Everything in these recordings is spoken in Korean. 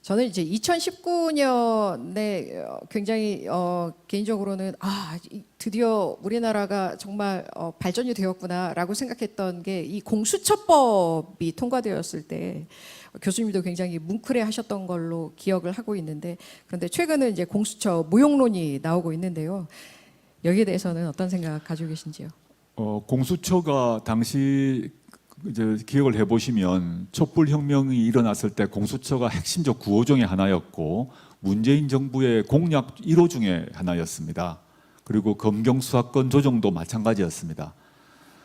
저는 이제 2019년에 굉장히 개인적으로는 드디어 우리나라가 정말 발전이 되었구나라고 생각했던 게 이 공수처법이 통과되었을 때 교수님도 굉장히 뭉클해하셨던 걸로 기억을 하고 있는데, 그런데 최근에 이제 공수처 무용론이 나오고 있는데요. 여기에 대해서는 어떤 생각 가지고 계신지요? 공수처가 당시 이제 기억을 해보시면 촛불혁명이 일어났을 때 공수처가 핵심적 구호 중에 하나였고 문재인 정부의 공약 1호 중에 하나였습니다. 그리고 검경 수사권 조정도 마찬가지였습니다.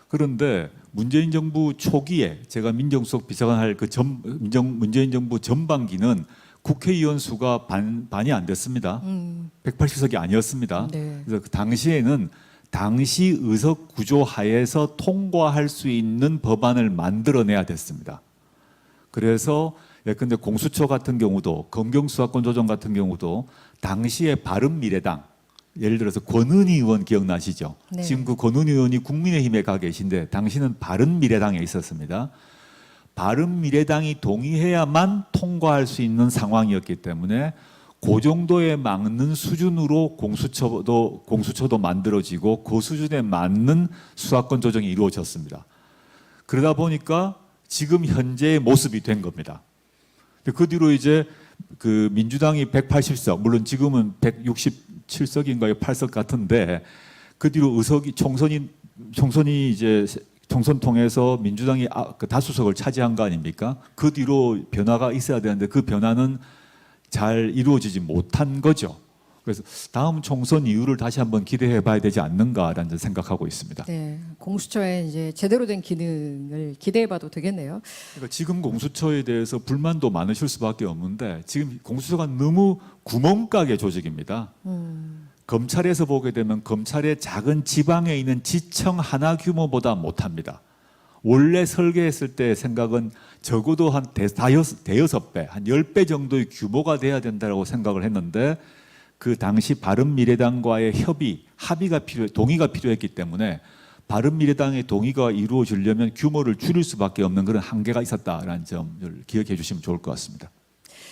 그런데 문재인 정부 초기에 제가 민정수석 비서관 할 문재인 정부 전반기는 국회의원 수가 반이 안 됐습니다. 180석이 아니었습니다. 네. 그래서 그 당시에는 당시 의석 구조 하에서 통과할 수 있는 법안을 만들어내야 됐습니다. 그래서 예컨대 공수처 같은 경우도 검경 수사권 조정 같은 경우도 당시에 바른미래당, 예를 들어서 권은희 의원 기억나시죠? 네. 지금 그 권은희 의원이 국민의힘에 가 계신데 당시는 바른미래당에 있었습니다. 바른미래당이 동의해야만 통과할 수 있는 상황이었기 때문에 그 정도에 맞는 수준으로 공수처도 만들어지고 그 수준에 맞는 수사권 조정이 이루어졌습니다. 그러다 보니까 지금 현재의 모습이 된 겁니다. 그 뒤로 이제 그 민주당이 180석, 물론 지금은 167석인가요, 8석 같은데 그 뒤로 총선이 이제 총선 통해서 민주당이 그 다수석을 차지한 거 아닙니까? 그 뒤로 변화가 있어야 되는데 그 변화는 잘 이루어지지 못한 거죠. 그래서 다음 총선 이후를 다시 한번 기대해 봐야 되지 않는가라는 생각하고 있습니다. 네, 공수처의 이제 제대로 된 기능을 기대해 봐도 되겠네요. 그러니까 지금 공수처에 대해서 불만도 많으실 수밖에 없는데 지금 공수처가 너무 구멍가게 조직입니다. 검찰에서 보게 되면 검찰의 작은 지방에 있는 지청 하나 규모보다 못합니다. 원래 설계했을 때 생각은 적어도 한 대여섯 배, 한 10배 정도의 규모가 돼야 된다고 생각을 했는데 그 당시 바른미래당과의 동의가 필요했기 때문에 바른미래당의 동의가 이루어지려면 규모를 줄일 수밖에 없는 그런 한계가 있었다라는 점을 기억해 주시면 좋을 것 같습니다.